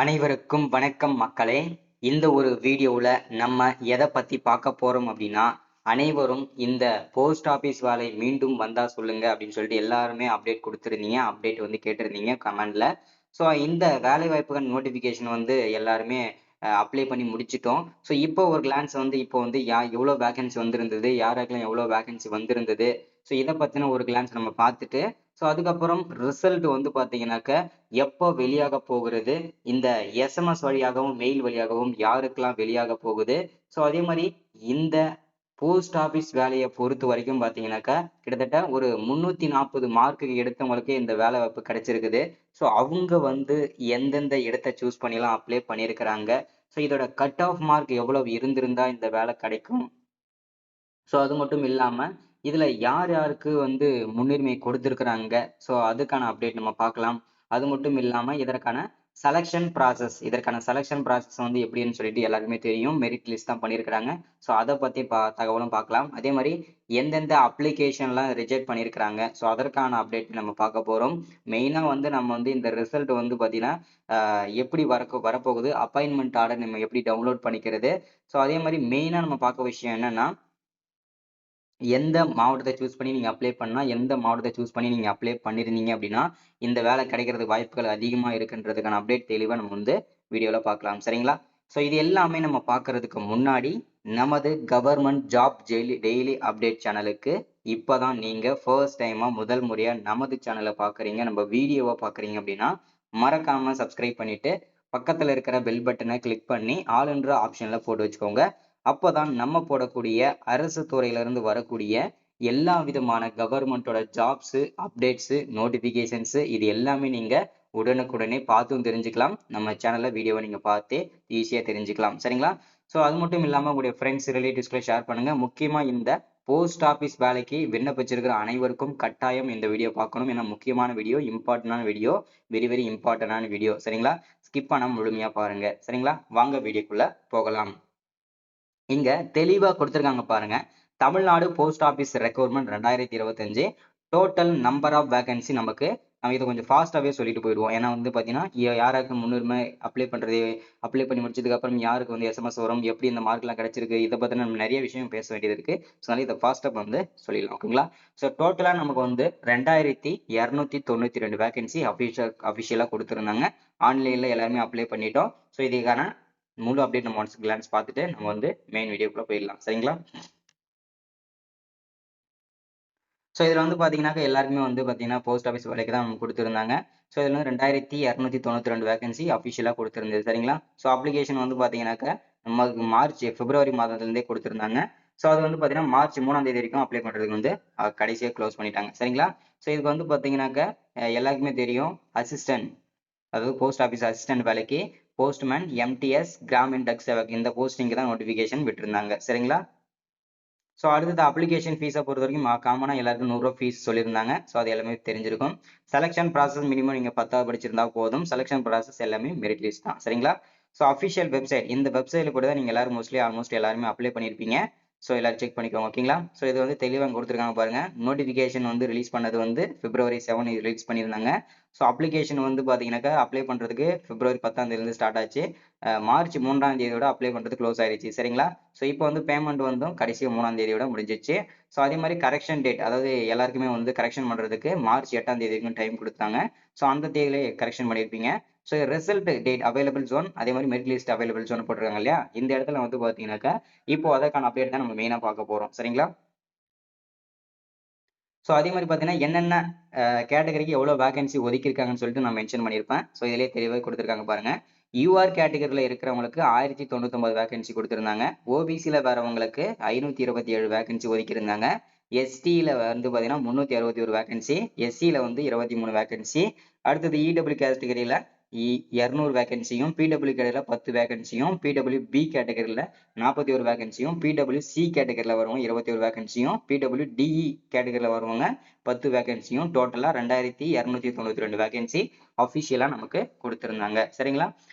அனைவருக்கும் வணக்கம் மக்களே. இந்த ஒரு வீடியோவில் நம்ம எதை பற்றி பார்க்க போகிறோம் அப்படின்னா, அனைவரும் இந்த போஸ்ட் ஆஃபீஸ் வேலை மீண்டும் வந்தால் சொல்லுங்க அப்படின்னு சொல்லிட்டு எல்லாருமே அப்டேட் கொடுத்துருந்தீங்க. அப்டேட் வந்து கேட்டிருந்தீங்க கமெண்டில். ஸோ இந்த வேலை வாய்ப்புகள் நோட்டிஃபிகேஷன் வந்து எல்லாருமே அப்ளை பண்ணி முடிச்சிட்டோம். ஸோ இப்போ ஒரு கிளான்ஸ் வந்து இப்போ வந்து எவ்வளோ வேகன்சி வந்திருந்தது, யாருக்கெல்லாம் எவ்வளோ வேகன்சி வந்திருந்தது, ஸோ இதை பற்றின ஒரு கிளான்ஸ் நம்ம பார்த்துட்டு, ஸோ அதுக்கப்புறம் ரிசல்ட் வந்து பார்த்தீங்கன்னாக்க எப்போ வெளியாக போகிறது, இந்த எஸ்எம்எஸ் வழியாகவும் மெயில் வழியாகவும் யாருக்கெல்லாம் வெளியாக போகுது. ஸோ அதே மாதிரி இந்த போஸ்ட் ஆஃபீஸ் வேலையை பொறுத்த வரைக்கும் பார்த்தீங்கன்னாக்கா கிட்டத்தட்ட ஒரு 340 மார்க்கு எடுத்தவங்களுக்கு இந்த வேலை வாய்ப்பு கிடைச்சிருக்குது. ஸோ அவங்க வந்து எந்தெந்த இடத்த சூஸ் பண்ணிலாம் அப்ளை பண்ணியிருக்கிறாங்க. ஸோ இதோட கட் ஆஃப் மார்க் எவ்வளவு இருந்திருந்தா இந்த வேலை கிடைக்கும். ஸோ அது மட்டும் இல்லாம இதுல யார் யாருக்கு வந்து முன்னுரிமை கொடுத்திருக்கிறாங்க. ஸோ அதுக்கான அப்டேட் நம்ம பார்க்கலாம். அது மட்டும் இல்லாம இதற்கான செலக்ஷன் ப்ராசஸ் வந்து எப்படின்னு சொல்லிட்டு எல்லாருக்குமே தெரியும். மெரிட் லிஸ்ட் தான் பண்ணியிருக்கிறாங்க. ஸோ அதை பத்தி தகவலும் பார்க்கலாம். அதே மாதிரி எந்தெந்த அப்ளிகேஷன்லாம் ரிஜெக்ட் பண்ணியிருக்கிறாங்க. ஸோ அதற்கான அப்டேட் நம்ம பார்க்க போறோம். மெயினா வந்து நம்ம வந்து இந்த ரிசல்ட் வந்து பார்த்தீங்கன்னா எப்படி வரப்போகுது, அப்பாயின்மெண்ட் ஆர்டர் நம்ம எப்படி டவுன்லோட் பண்ணிக்கிறது. ஸோ அதே மாதிரி மெயினா நம்ம பார்க்க விஷயம் என்னன்னா, எந்த மாவட்டத்தை சூஸ் பண்ணி நீங்க அப்ளை பண்ணா, எந்த மாவட்டத்தை சூஸ் பண்ணி நீங்க அப்ளை பண்ணியிருந்தீங்க அப்படின்னா, இந்த வேலை கிடைக்கிறதுக்கு வாய்ப்புகள் அதிகமா இருக்குன்றதுக்கான அப்டேட் தெளிவா நம்ம வந்து வீடியோல பார்க்கலாம். சரிங்களா? ஸோ இது எல்லாமே நம்ம பார்க்கறதுக்கு முன்னாடி, நமது கவர்மெண்ட் ஜாப் டெய்லி அப்டேட் சேனலுக்கு இப்பதான் நீங்க ஃபர்ஸ்ட் டைமா முதல் முறையா நமது சேனலை பார்க்குறீங்க, நம்ம வீடியோவை பார்க்குறீங்க அப்படின்னா, மறக்காம சப்ஸ்கிரைப் பண்ணிட்டு, பக்கத்துல இருக்கிற பெல் பட்டனை கிளிக் பண்ணி ஆல்ன்ற ஆப்ஷன்ல போட்டு வச்சுக்கோங்க. அப்போதான் நம்ம போடக்கூடிய அரசு துறையிலிருந்து வரக்கூடிய எல்லா விதமான கவர்மெண்டோட ஜாப்ஸ், அப்டேட்ஸ், நோட்டிபிகேஷன்ஸ் இது எல்லாமே நீங்க உடனுக்குடனே பார்த்தும் தெரிஞ்சுக்கலாம். நம்ம சேனல்ல வீடியோவை நீங்க பார்த்தே ஈஸியா தெரிஞ்சுக்கலாம். சரிங்களா? ஸோ அது மட்டும் இல்லாம உங்களுடைய ஃப்ரெண்ட்ஸ், ரிலேட்டிவ்ஸ்களை ஷேர் பண்ணுங்க. முக்கியமா இந்த போஸ்ட் ஆஃபீஸ் வேலைக்கு விண்ணப்பிச்சிருக்கிற அனைவருக்கும் கட்டாயம் இந்த வீடியோ பார்க்கணும். ஏன்னா முக்கியமான வீடியோ, இம்பார்ட்டன்டான வீடியோ, வெரி வெரி இம்பார்ட்டன்டான வீடியோ. சரிங்களா? ஸ்கிப் பண்ணாம முழுமையா பாருங்க. சரிங்களா? வாங்க வீடியோக்குள்ள போகலாம். இங்க தெளிவா கொடுத்திருக்காங்க பாருங்க. Tamil Nadu post office recruitment 2025 total number of vacancy நமக்கு நம்ம இதை கொஞ்சம் ஃபாஸ்டாவே சொல்லிட்டு போயிடுவோம். ஏன்னா வந்து பாத்தீங்கன்னா யாராருக்கு முன்னுரிமை அப்ளை பண்ணி முடிச்சதுக்கு அப்புறம் யாருக்கு வந்து எஸ்எம்எஸ் வரும், எப்படி இந்த மார்க் எல்லாம் கிடைச்சிருக்கு, இதை பத்தி நம்ம நிறைய விஷயம் பேச வேண்டியது இருக்கு. அதனால இதை ஃபாஸ்டா வந்து சொல்லிடலாம். ஓகேங்களா? ஸோ டோட்டலா நமக்கு வந்து 2292 வேகன்சி அபிஷியலா கொடுத்திருந்தாங்க. ஆன்லைன்ல எல்லாருமே அப்ளை பண்ணிட்டோம். ஸோ இதுக்கான முழு அப்டேட் நம்ம ஒன்ஸ் கிளான்ஸ் பார்த்துட்டு நம்ம வந்து மெயின் வீடியோக்குள்ள போயிடலாம். சரிங்களா? ஸோ இதுல வந்து பாத்தீங்கன்னா எல்லாருமே வந்து பாத்தீங்கன்னா போஸ்ட் ஆஃபீஸ் வேலைக்கு தான் கொடுத்திருந்தாங்க. ஸோ இதுல வந்து 2292 வேகன்சி அபிஷியலா கொடுத்திருந்தது. சரிங்களா? ஸோ அப்ளிகேஷன் வந்து பாத்தீங்கன்னாக்க நமக்கு பிப்ரவரி மாதத்துல இருந்தே கொடுத்திருந்தாங்க. ஸோ அது வந்து பாத்தீங்கன்னா மார்ச் 3ஆம் தேதி வரைக்கும் அப்ளை பண்றதுக்கு வந்து கடைசியா க்ளோஸ் பண்ணிட்டாங்க. சரிங்களா? ஸோ இதுக்கு வந்து பாத்தீங்கன்னாக்க எல்லாருக்குமே தெரியும், அசிஸ்டன்ட், அதாவது போஸ்ட் ஆஃபீஸ் அசிஸ்டன்ட் வேலைக்கு போஸ்ட்மேன், எம்டிஎஸ், கிராமின் டக் சேவக் இந்த போஸ்டிங்கு தான் நோட்டிபிகேஷன் விட்டிருந்தாங்க. சரிங்களா? ஸோ அடுத்தது அப்ளிகேஷன் ஃபீஸை பொறுத்த வரைக்கும் காமனாக எல்லாருக்கும் 100 ரூபா ஃபீஸ் சொல்லியிருந்தாங்க. ஸோ அது எல்லாமே தெரிஞ்சிருக்கும். செலெக்ஷன் ப்ராசஸ் மினிமம் நீங்கள் 10வது படிச்சிருந்தா போதும். செலெக்ஷன் ப்ராசஸ் எல்லாமே மெரிட் லிஸ்ட் தான். சரிங்களா? ஸோ அஃபிஷியல் வெப்சைட், இந்த வெப்சைட்டில் கூட தான் நீங்கள் எல்லாரும் ஆல்மோஸ்ட் எல்லாருமே அப்ளை பண்ணியிருப்பீங்க. ஸோ எல்லாரும் செக் பண்ணிக்கோங்க. ஓகேங்களா? ஸோ இது வந்து தெளிவாக கொடுத்துருக்காங்க பாருங்க. நோட்டிஃபிகேஷன் வந்து ரிலீஸ் பண்ணது வந்து பிப்ரவரி 7 ரிலீஸ் பண்ணியிருந்தாங்க. ஸோ அப்ளிகேஷன் வந்து பார்த்தீங்கன்னாக்கா அப்ளை பண்ணுறதுக்கு பிப்ரவரி 10ஆம் தேதியிலிருந்து ஸ்டார்ட் ஆச்சு. மார்ச் 3ஆம் தேதியோட அப்ளை பண்ணுறது க்ளோஸ் ஆயிடுச்சு. சரிங்களா? ஸோ இப்போ வந்து பேமெண்ட் வந்து கடைசி 3ஆம் தேதியோட முடிஞ்சிச்சு. ஸோ அதே மாதிரி கரெக்ஷன் டேட், அதாவது எல்லாருக்குமே வந்து கரெக்ஷன் பண்ணுறதுக்கு மார்ச் 8ஆம் தேதி வரைக்கும் டைம் கொடுத்தாங்க. ஸோ அந்த தேதியிலே கரெக்ஷன் பண்ணியிருப்பீங்க. So result date available June, அதே மாதிரி மெரிட் லிஸ்ட் அவைலபிள் ஜோன் போட்டிருக்காங்க இல்லையா? இந்த இடத்துல வந்து பார்த்தீங்கன்னாக்கா இப்போ அதற்கான அப்டேட் தான் நம்ம மெயினாக பார்க்க போகிறோம். சரிங்களா? ஸோ அதே மாதிரி பார்த்தீங்கன்னா என்னென்ன கேட்டகரிக்கு எவ்வளோ வேகன்சி ஒதுக்கியிருக்காங்கன்னு சொல்லிட்டு நான் மென்ஷன் பண்ணியிருப்பேன். ஸோ இதிலே தெளிவாக கொடுத்துருக்காங்க பாருங்க. யூஆர் கேட்டகரியில் இருக்கிறவங்களுக்கு 1099 வேகன்சி கொடுத்துருந்தாங்க. ஓபிசியில் வரவங்களுக்கு 527 வேகன்சி ஒதுக்கியிருந்தாங்க. எஸ்டியில் வந்து பார்த்தீங்கன்னா 361 வேகன்சி, எஸ்சியில் வந்து 23 வேகன்சி, அடுத்தது இடபிள்யூ கேட்டகரியில் 200 வேகன்சியும், பிடபிள்யூ கேட்டகரியில் 10 வேகன்சியும், பிடபிள்யூ பி கேட்டகரியில் 41 வேகன்சியும், பிடபிள்யூ சி கேட்டகரியில் வருவாங்க 21 வேகன்சியும், பிடபிள்யூ டிஇ கேட்டகரியில் வருவாங்க 10 வேகன்சியும், டோட்டலா 2292 வேகன்சி அபிஷியலா நமக்கு கொடுத்திருந்தாங்க. சரிங்களா?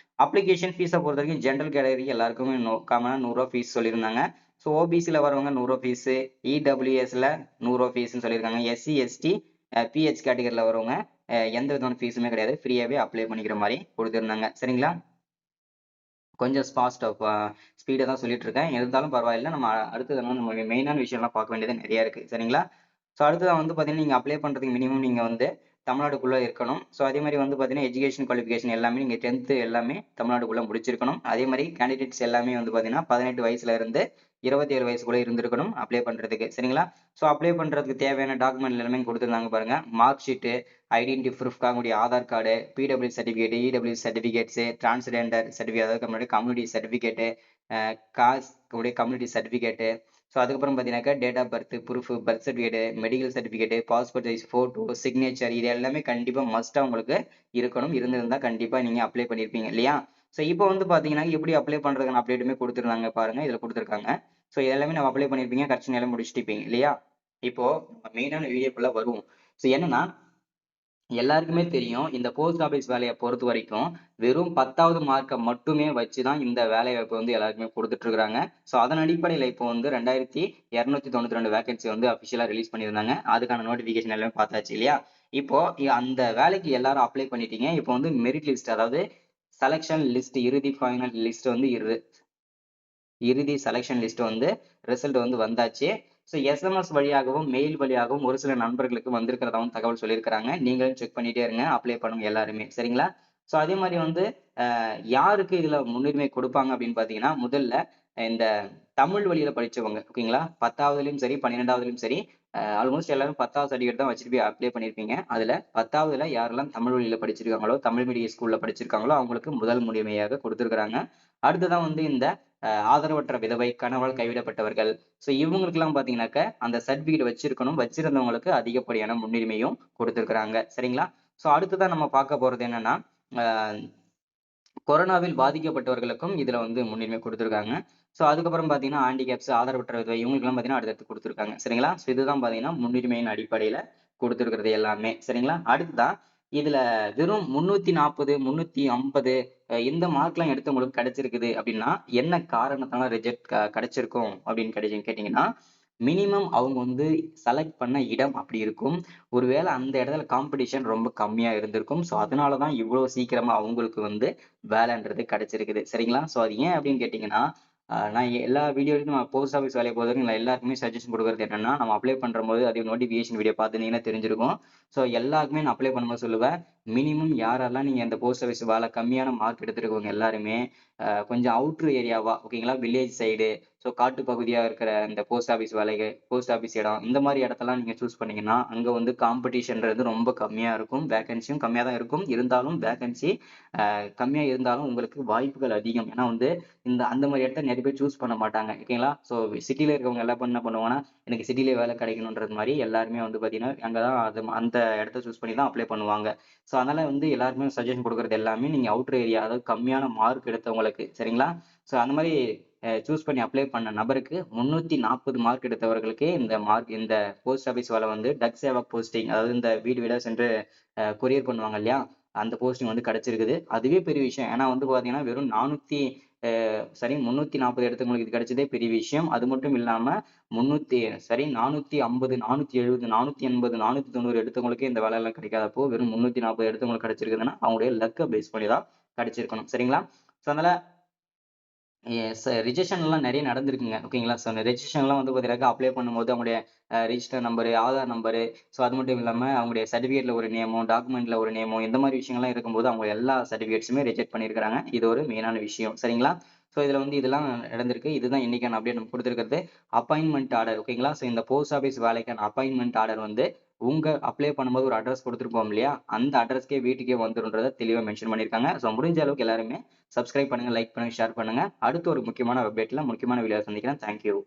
அப்ளிகேஷன் ஃபீஸை பொறுத்த வரைக்கும் ஜென்ரல் கேட்டகரி எல்லாருக்குமே காமனா 100 ரூபா ஃபீஸ் சொல்லியிருந்தாங்க. ஸோ ஓபிசியில் வரவங்க 100 ரூபா ஃபீஸ், இடபிள்யூஎஸ்ல 100 ரூபா ஃபீஸ்ன்னு சொல்லியிருக்காங்க. எஸ்சி எஸ்டி பிஹெச் கேட்டகரியில் வரவங்க எந்த விதமான ஃபீஸுமே கிடையாது, ஃப்ரீயாவே அப்ளை பண்ணிக்கிற மாதிரி கொடுத்திருந்தாங்க. சரிங்களா? கொஞ்சம் ஸ்பீடா தான் சொல்லிட்டு இருக்கேன். இருந்தாலும் பரவாயில்ல. நம்ம அடுத்தது நம்ம மெயினான விஷயம்லாம் பார்க்க வேண்டியது நெறைய இருக்கு. சரிங்களா? ஸோ அடுத்ததா வந்து பார்த்தீங்கன்னா, நீங்க அப்ளை பண்றதுக்கு மினிமம் நீங்க வந்து தமிழ்நாடுக்குள்ள இருக்கணும். ஸோ அதே மாரி வந்து பார்த்தீங்கன்னா, எஜுகேஷன் குவாலிஃபிகேஷன் எல்லாமே நீங்க 10த் எல்லாமே தமிழ்நாடுக்குள்ள முடிச்சிருக்கணும். அதே மாரி கேண்டிடேட்ஸ் எல்லாமே வந்து பார்த்தீங்கன்னா, 18 வயசுல இருந்து 27 வயசுக்குள்ள இருந்திருக்கணும் அப்ளை பண்றதுக்கு. சரிங்களா? ஸோ அப்ளை பண்றதுக்கு தேவையான டாக்குமெண்ட் எல்லாமே குடுத்திருந்தாங்க பாருங்க. மார்க் ஷீட்டு, ஐடென்டிட்டி ப்ரூஃப்க்காக உங்களுடைய Aadhaar card, PW certificate, EW certificates, transgender certificate அதாவது நம்மளுடைய கம்யூனிட்டி சர்டிஃபிகேட், காஸ்ட் உடைய கம்யூனிட்டி சர்டிஃபிகேட். ஸோ அதுக்கப்புறம் பார்த்தீங்கன்னாக்கா date of birth proof, birth certificate, medical certificate, passport size photo, signature இது எல்லாமே கண்டிப்பா மஸ்ட்டா உங்களுக்கு இருக்கணும். இருந்திருந்தா கண்டிப்பா நீங்க அப்ளை பண்ணியிருப்பீங்க இல்லையா? ஸோ இப்போ வந்து பார்த்தீங்கன்னா, எப்படி அப்ளை பண்றதுக்கான அப்டேட்டுமே குடுத்திருந்தாங்க பாருங்க. இதுல குடுத்திருக்காங்க. ஸோ இது எல்லாமே நம்ம அப்ளை பண்ணியிருப்பீங்க. கரெக்ஷன் எல்லாம் முடிச்சிட்டிருப்பீங்க இல்லையா? இப்போ நம்ம மெயினான வீடியோக்குள்ள வருவோம். ஸோ என்னன்னா, எல்லாருக்குமே தெரியும். இந்த போஸ்ட் ஆபீஸ் வேலைய பொறுத்தவரைக்கும், வெறும் 10வது மார்க்க மட்டுமே வச்சு தான் இந்த வேலைவாய்ப்பு வந்து எல்லாருக்குமே குடுத்துட்டு இருக்காங்க. ஸோ அதன் அடிப்படையில இப்போ வந்து 2292 வேக்கன்சி வந்து அபிஷியலா ரிலீஸ் பண்ணியிருந்தாங்க. அதுக்கான நோட்டிஃபிகேஷன் எல்லாமே பார்த்தாச்சு இல்லையா? இப்போ அந்த வேலைக்கு எல்லாரும் அப்ளை பண்ணிட்டீங்க. இப்போ வந்து மெரிட் லிஸ்ட் அதாவது செலக்ஷன் லிஸ்ட் இறுதி ஃபைனல் லிஸ்ட் வந்து இறுதி செலக்ஷன் லிஸ்ட் வந்து ரிசல்ட் வந்து வந்தாச்சு. ஸோ எஸ்எம்எஸ் வழியாகவும், மெயில் வழியாகவும் ஒரு சில நண்பர்களுக்கு வந்திருக்கிறதாவும் தகவல் சொல்லியிருக்கிறாங்க. நீங்களும் செக் பண்ணிட்டே இருங்க. அப்ளை பண்ணுங்க எல்லாருமே. சரிங்களா? ஸோ அதே மாரி வந்து யாருக்கு இதுல முன்னுரிமை குடுப்பாங்க அப்படின்னு பார்த்தீங்கன்னா, முதல்ல இந்த தமிழ் வழியில படிச்சவங்க. ஓகேங்களா? 10வதுலயும் சரி, 12வதுலயும் சரி, ஆல்மோஸ்ட் எல்லாரும் 10வது சர்டிஃபிகேட் தான் வச்சுட்டு போய் அப்ளை பண்ணியிருப்பீங்க. அதுல 10வதுல யாரெல்லாம் தமிழ் வழியில படிச்சிருக்காங்களோ, தமிழ் மீடியம் ஸ்கூல்ல படிச்சிருக்காங்களோ, அவங்களுக்கு முதல் முன்னுரிமையாக குடுத்திருக்கிறாங்க. அடுத்ததா வந்து இந்த ஆதரவற்ற விதவை, கணவரால் கைவிடப்பட்டவர்கள். ஸோ இவங்களுக்கெல்லாம் பார்த்தீங்கன்னாக்க, அந்த சர்டிஃபிகேட் வச்சிருக்கணும். வச்சிருந்தவங்களுக்கு அதிகப்படியான முன்னுரிமையும் குடுத்திருக்கிறாங்க. சரிங்களா? ஸோ அடுத்ததா நம்ம பார்க்க போறது என்னன்னா, அ கொரோனாவில் பாதிக்கப்பட்டவர்களுக்கும் இதுல வந்து முன்னுரிமை குடுத்திருக்காங்க. ஸோ அதுக்கப்புறம் பார்த்தீங்கன்னா, ஹேண்டிகேப்ஸ், ஆதரவற்ற விதவை இவங்களுக்கெல்லாம் பார்த்தீங்கன்னா, அடுத்தடுத்து குடுத்திருக்காங்க. சரிங்களா? ஸோ இதுதான் பார்த்தீங்கன்னா, முன்னுரிமையின் அடிப்படையில குடுத்திருக்கிறது எல்லாமே. சரிங்களா? அடுத்ததா இதுல வெறும் 340, 350 இந்த மார்க்லாம் எடுத்தவங்களுக்கு கிடைச்சிருக்குது அப்படின்னா, என்ன காரணத்தால ரிஜெக்ட் கிடைச்சிருக்கும் அப்படின்னு கேட்டீங்கன்னா, மினிமம் அவங்க வந்து செலக்ட் பண்ண இடம் அப்படி இருக்கும். ஒருவேளை அந்த இடத்துல காம்படிஷன் ரொம்ப கம்மியா இருந்திருக்கும். ஸோ அதனால தான் இவ்வளோ சீக்கிரமா அவங்களுக்கு வந்து வேலைன்றது கிடைச்சிருக்குது. சரிங்களா? ஸோ அது ஏன் அப்படின்னு கேட்டீங்கன்னா, நான் எல்லா வீடியோலயும் நான் போஸ்ட் ஆஃபீஸ் வேலைய பொறுத்தவரைக்கும் நான் எல்லாருக்குமே சஜஷன் குடுக்குறது என்னன்னா, நம்ம அப்ளை பண்றம்போது அது நோட்டிஃபிகேஷன் வீடியோ பார்த்திருந்தீங்கன்னா தெரிஞ்சிருக்கும். ஸோ எல்லாருக்குமே நான் அப்ளை பண்ணும்போது சொல்லுவேன், மினிமம் யாரெல்லாம் நீங்க இந்த போஸ்ட் ஆஃபீஸ் வேலை கம்மியான மார்க் எடுத்திருக்கவங்க எல்லாருமே, கொஞ்சம் அவுட்டர் ஏரியாவா ஓகேங்களா? வில்லேஜ் சைடு, ஸோ காட்டு பகுதியா இருக்கிற இந்த போஸ்ட் ஆஃபீஸ் வேலைகள், போஸ்ட் ஆஃபீஸ் இடம், இந்த மாரி இடத்தெல்லாம் நீங்க சூஸ் பண்ணீங்கன்னா, அங்க வந்து காம்படிஷன்றது ரொம்ப கம்மியா இருக்கும். வேக்கன்சியும் கம்மியா தான் இருக்கும். இருந்தாலும் வேக்கன்சி கம்மியா இருந்தாலும் உங்களுக்கு வாய்ப்புகள் அதிகம். ஏன்னா வந்து அந்த மாரி இடத்த நெறைய பேர் சூஸ் பண்ண மாட்டாங்க. ஓகேங்களா? ஸோ சிட்டில இருக்கவங்க எல்லாம் என்ன பண்ணுவாங்கன்னா, எனக்கு சிட்டிலயே வேலை கிடைக்கணுன்றது மாரி எல்லாருமே வந்து பார்த்தீங்கன்னா, அங்க தான் அந்த இடத்த சூஸ் பண்ணி தான் அப்ளை பண்ணுவாங்க. ஸோ அதனால வந்து எல்லாருக்குமே சஜஷன் குடுக்குறது எல்லாமே நீங்க அவுட்டர் ஏரியா அதாவது கம்மியான மார்க் எடுத்தவங்களுக்கு சரிங்களா? ஸோ அந்த மாரி சூஸ் பண்ணி அப்ளை பண்ண நபருக்கு 340 மார்க் எடுத்தவர்களுக்கு இந்த போஸ்ட் ஆஃபீஸ் வேலை வந்து டக் சேவக் போஸ்டிங் அதாவது இந்த வீடு வீடா சென்று கொரியர் பண்ணுவாங்க இல்லையா? அந்த போஸ்டிங் வந்து கிடைச்சிருக்குது. அதுவே பெரிய விஷயம். ஏன்னா வந்து பார்த்தீங்கன்னா, வெறும் 340 எடுத்தவங்களுக்கு இது கிடைச்சதே பெரிய விஷயம். அது மட்டும் இல்லாம 450, 470, 480, 490 எடுத்தவங்களுக்கே இந்த வேலைலாம் கிடைக்காதப்போ, வெறும் 340 எடுத்தவங்களுக்கு கிடைச்சிருக்குதுன்னா, அவங்களுடைய லக்க பேஸ் பண்ணி தான் கிடைச்சிருக்கணும். சரிங்களா? ஸோ அதனால ரிஜெக்ஷன்லாம் நெறைய நடந்திருக்குங்க. ஓகேங்களா? ஸோ அந்த ரிஜெக்ஷன்லாம் வந்து பார்த்தீங்கன்னாக்கா, அப்ளை பண்ணும்போது அவங்களுடைய register number, Aadhaar number, so அது மட்டும் இல்லாம அவங்களுடைய சர்டிஃபிகேட்ல ஒரு நேமோ, டாக்குமெண்ட்ல ஒரு நேமோ, இந்த மாரி விஷயங்கள்லாம் இருக்கும்போது, அவங்க எல்லா சர்டிஃபிகேட்ஸுமே ரிஜெக்ட் பண்ணியிருக்கிறாங்க. இது ஒரு மெயினான விஷயம். சரிங்களா? ஸோ இதுல வந்து இதெல்லாம் நடந்திருக்கு. இதுதான் இன்னைக்கான அப்டேட் நம்ம குடுத்திருக்கிறது. அப்பாயின்ட்மென்ட் ஆர்டர் ஓகேங்களா? ஸோ இந்த போஸ்ட் ஆஃபீஸ் வேலைக்கான அப்பாயின்ட்மென்ட் ஆர்டர் வந்து உங்க அப்ளை பண்ணும்போது ஒரு அட்ரஸ் குடுத்திருப்போம் இல்லையா? அந்த அட்ரஸ்க்கே வீட்டுக்கே வந்துரும்ன்றத தெளிவா மென்ஷன் பண்ணியிருக்காங்க. ஸோ முடிஞ்ச அளவுக்கு எல்லாருமே சப்ஸ்கிரைப் பண்ணுங்க, லைக் பண்ணுங்க, ஷேர் பண்ணுங்க. அடுத்து ஒரு முக்கியமான அப்டேட்ல முக்கியமான வீடியோல சந்திக்கிறேன். Thank you.